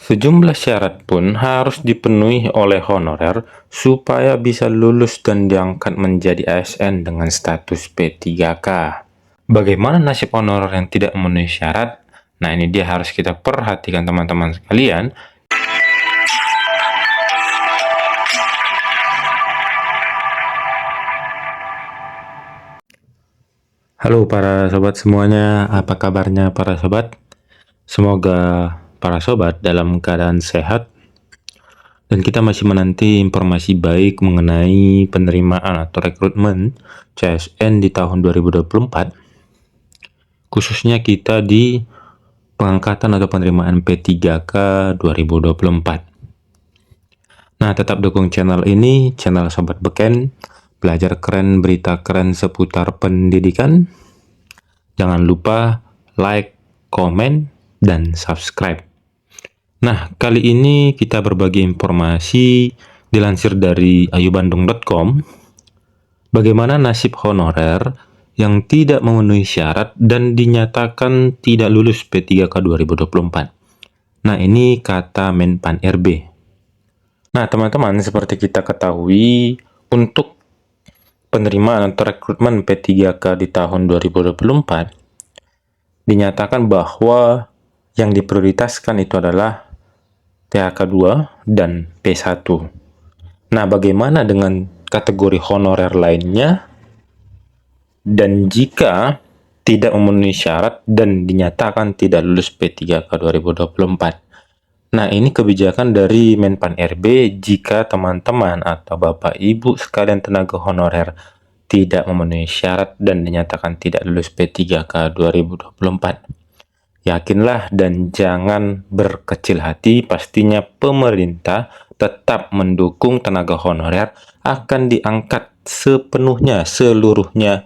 Sejumlah syarat pun harus dipenuhi oleh honorer supaya bisa lulus dan diangkat menjadi ASN dengan status P3K. Bagaimana nasib honorer yang tidak memenuhi syarat? Nah, ini dia harus kita perhatikan teman-teman sekalian. Halo para sobat semuanya, apa kabarnya para sobat? Semoga para sobat dalam keadaan sehat dan kita masih menanti informasi baik mengenai penerimaan atau rekrutmen CSN di tahun 2024, khususnya kita di pengangkatan atau penerimaan P3K 2024. Nah, tetap dukung channel ini, channel Sobat Beken, belajar keren, berita keren seputar pendidikan. Jangan lupa like, komen, dan subscribe. Nah, kali ini kita berbagi informasi dilansir dari ayubandung.com. Bagaimana nasib honorer yang tidak memenuhi syarat dan dinyatakan tidak lulus P3K 2024. Nah, ini kata Menpan RB. Nah, teman-teman, seperti kita ketahui, untuk penerimaan atau rekrutmen P3K di tahun 2024, dinyatakan bahwa yang diprioritaskan itu adalah THK 2 dan P1. Nah, bagaimana dengan kategori honorer lainnya? Dan jika tidak memenuhi syarat dan dinyatakan tidak lulus P3K 2024. Nah, ini kebijakan dari Menpan RB jika teman-teman atau Bapak Ibu sekalian tenaga honorer tidak memenuhi syarat dan dinyatakan tidak lulus P3K 2024. Yakinlah dan jangan berkecil hati, pastinya pemerintah tetap mendukung tenaga honorer akan diangkat sepenuhnya, seluruhnya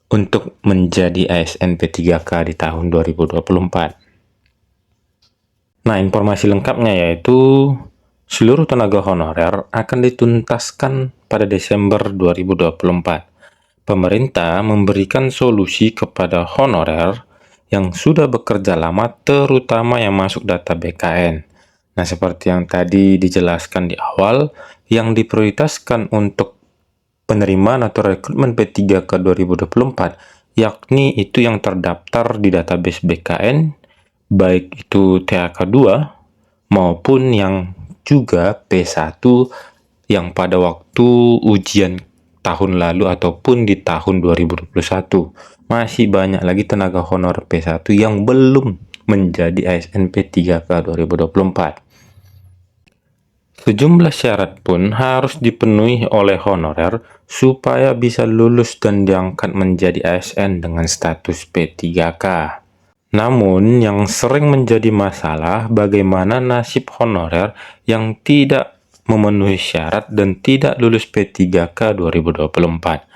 untuk menjadi ASN P3K di tahun 2024. Nah, informasi lengkapnya yaitu seluruh tenaga honorer akan dituntaskan pada Desember 2024. Pemerintah memberikan solusi kepada honorer yang sudah bekerja lama, terutama yang masuk data BKN. Nah, seperti yang tadi dijelaskan di awal, yang diprioritaskan untuk penerimaan atau rekrutmen P3K 2024, yakni itu yang terdaftar di database BKN, baik itu THK 2 maupun yang juga P1 yang pada waktu ujian tahun lalu ataupun di tahun 2021. Masih banyak lagi tenaga honor P1 yang belum menjadi ASN P3K 2024. Sejumlah syarat pun harus dipenuhi oleh honorer supaya bisa lulus dan diangkat menjadi ASN dengan status P3K. Namun, yang sering menjadi masalah bagaimana nasib honorer yang tidak memenuhi syarat dan tidak lulus P3K 2024.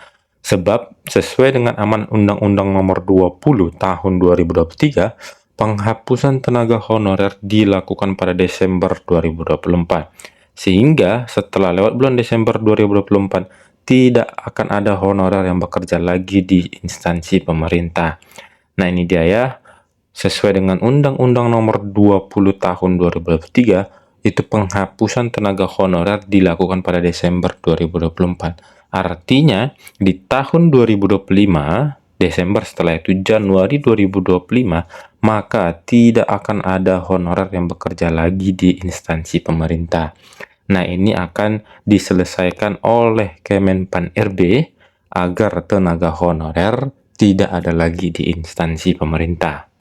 Sebab, sesuai dengan amanat Undang-Undang Nomor 20 Tahun 2023, penghapusan tenaga honorer dilakukan pada Desember 2024. Sehingga, setelah lewat bulan Desember 2024, tidak akan ada honorer yang bekerja lagi di instansi pemerintah. Nah, ini dia ya. Sesuai dengan Undang-Undang Nomor 20 Tahun 2023, itu penghapusan tenaga honorer dilakukan pada Desember 2024. Artinya, di tahun 2025, Desember setelah itu Januari 2025, maka tidak akan ada honorer yang bekerja lagi di instansi pemerintah. Nah, ini akan diselesaikan oleh Kemenpan RB agar tenaga honorer tidak ada lagi di instansi pemerintah.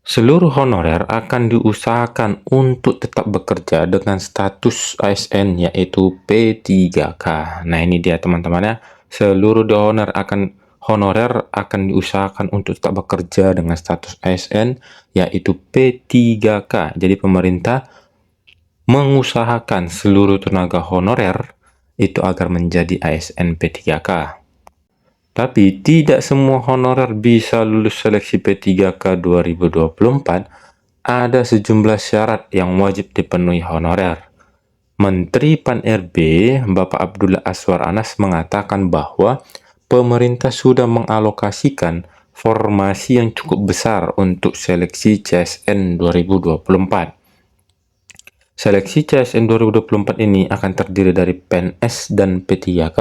Seluruh honorer akan diusahakan untuk tetap bekerja dengan status ASN yaitu P3K. Nah, ini dia teman-teman ya. Seluruh honorer akan diusahakan untuk tetap bekerja dengan status ASN yaitu P3K. Jadi pemerintah mengusahakan seluruh tenaga honorer itu agar menjadi ASN P3K. Tapi tidak semua honorer bisa lulus seleksi P3K 2024. Ada sejumlah syarat yang wajib dipenuhi honorer. Menteri Pan RB, Bapak Abdullah Azwar Anas mengatakan bahwa pemerintah sudah mengalokasikan formasi yang cukup besar untuk seleksi CSN 2024. Seleksi CSN 2024 ini akan terdiri dari PNS dan P3K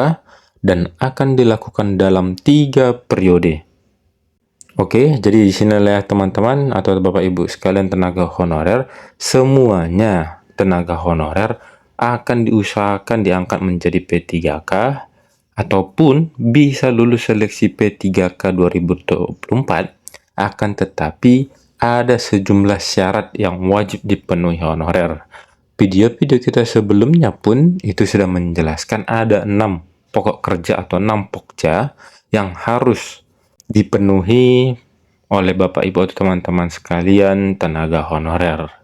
dan akan dilakukan dalam 3 periode. Oke, jadi di sini ya teman-teman atau Bapak Ibu sekalian tenaga honorer, semuanya tenaga honorer akan diusahakan diangkat menjadi P3K ataupun bisa lulus seleksi P3K 2024, akan tetapi ada sejumlah syarat yang wajib dipenuhi honorer. Video-video kita sebelumnya pun itu sudah menjelaskan ada 6 pokok kerja atau 6 pokja yang harus dipenuhi oleh Bapak Ibu atau teman-teman sekalian tenaga honorer.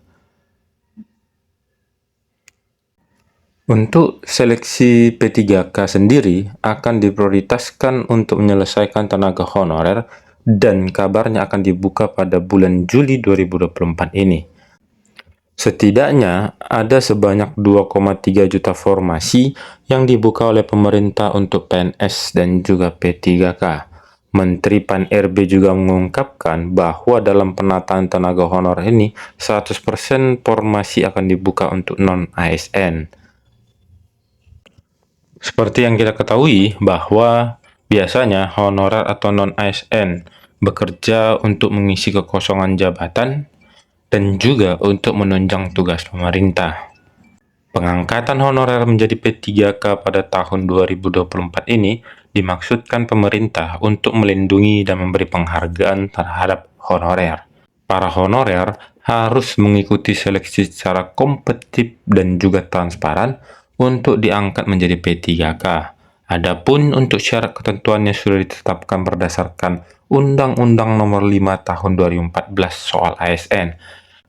Untuk seleksi P3K sendiri akan diprioritaskan untuk menyelesaikan tenaga honorer dan kabarnya akan dibuka pada bulan Juli 2024 ini. Setidaknya ada sebanyak 2,3 juta formasi yang dibuka oleh pemerintah untuk PNS dan juga P3K. Menteri Pan-RB juga mengungkapkan bahwa dalam penataan tenaga honorer ini 100% formasi akan dibuka untuk non-ASN. Seperti yang kita ketahui bahwa biasanya honorer atau non-ASN bekerja untuk mengisi kekosongan jabatan dan juga untuk menunjang tugas pemerintah. Pengangkatan honorer menjadi P3K pada tahun 2024 ini dimaksudkan pemerintah untuk melindungi dan memberi penghargaan terhadap honorer. Para honorer harus mengikuti seleksi secara kompetitif dan juga transparan untuk diangkat menjadi P3K. Adapun untuk syarat ketentuannya sudah ditetapkan berdasarkan Undang-Undang Nomor 5 Tahun 2014 soal ASN.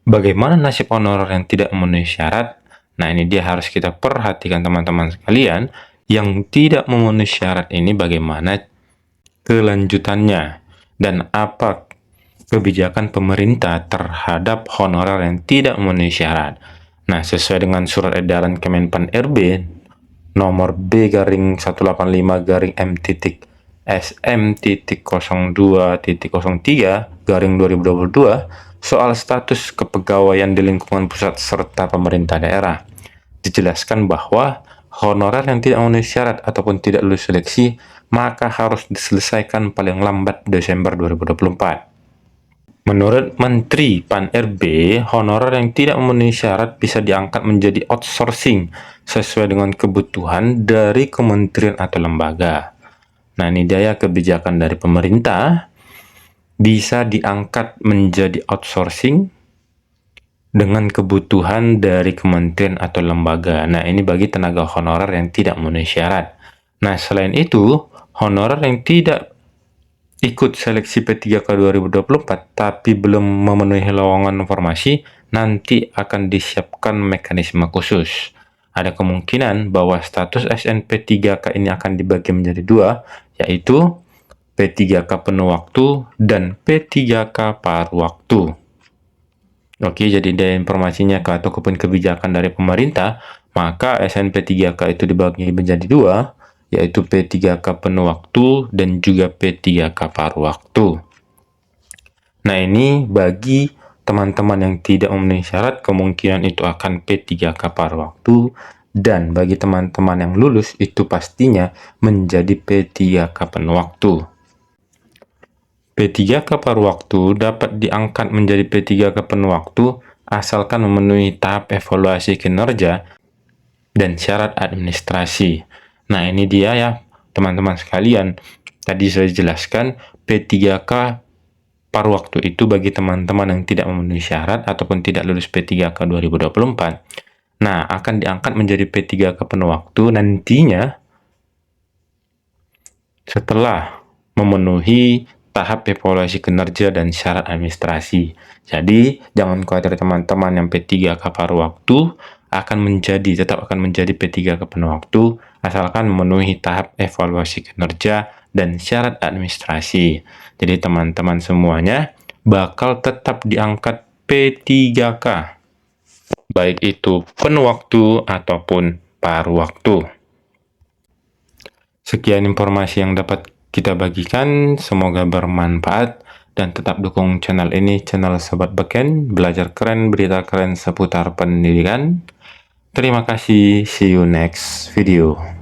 Bagaimana nasib honorer yang tidak memenuhi syarat? Nah, ini dia harus kita perhatikan teman-teman sekalian. Yang tidak memenuhi syarat ini bagaimana kelanjutannya dan apa kebijakan pemerintah terhadap honorer yang tidak memenuhi syarat. Nah, sesuai dengan surat edaran Kemenpan RB nomor B/M-SM.02.03 soal status kepegawaian di lingkungan pusat serta pemerintah daerah. Dijelaskan bahwa honorer yang tidak memenuhi syarat ataupun tidak lulus seleksi maka harus diselesaikan paling lambat Desember 2024. Menurut Menteri Pan-RB, honorer yang tidak memenuhi syarat bisa diangkat menjadi outsourcing sesuai dengan kebutuhan dari kementerian atau lembaga. Nah, ini dia kebijakan dari pemerintah, bisa diangkat menjadi outsourcing dengan kebutuhan dari kementerian atau lembaga. Nah, ini bagi tenaga honorer yang tidak memenuhi syarat. Nah, selain itu, honorer yang tidak ikut seleksi P3K 2024 tapi belum memenuhi lowongan formasi, nanti akan disiapkan mekanisme khusus. Ada kemungkinan bahwa status SNP 3K ini akan dibagi menjadi dua, yaitu P3K penuh waktu dan P3K paruh waktu. Oke, jadi ada informasinya ataupun kebijakan dari pemerintah, maka SNP 3K itu dibagi menjadi dua, yaitu P3K penuh waktu dan juga P3K paruh waktu. Nah, ini bagi teman-teman yang tidak memenuhi syarat, kemungkinan itu akan P3K paruh waktu, dan bagi teman-teman yang lulus, itu pastinya menjadi P3K penuh waktu. P3K paruh waktu dapat diangkat menjadi P3K penuh waktu asalkan memenuhi tahap evaluasi kinerja dan syarat administrasi. Nah, ini dia ya teman-teman sekalian. Tadi saya jelaskan P3K paruh waktu itu bagi teman-teman yang tidak memenuhi syarat ataupun tidak lulus P3K 2024. Nah, akan diangkat menjadi P3K penuh waktu nantinya setelah memenuhi tahap evaluasi kinerja dan syarat administrasi. Jadi, jangan khawatir teman-teman yang P3K paruh waktu tetap akan menjadi P3K penuh waktu asalkan memenuhi tahap evaluasi kinerja dan syarat administrasi. Jadi teman-teman semuanya bakal tetap diangkat P3K, baik itu penuh waktu ataupun paruh waktu. Sekian informasi yang dapat kita bagikan, semoga bermanfaat. Dan tetap dukung channel ini, channel Sobat Beken, belajar keren, berita keren seputar pendidikan. Terima kasih, see you next video.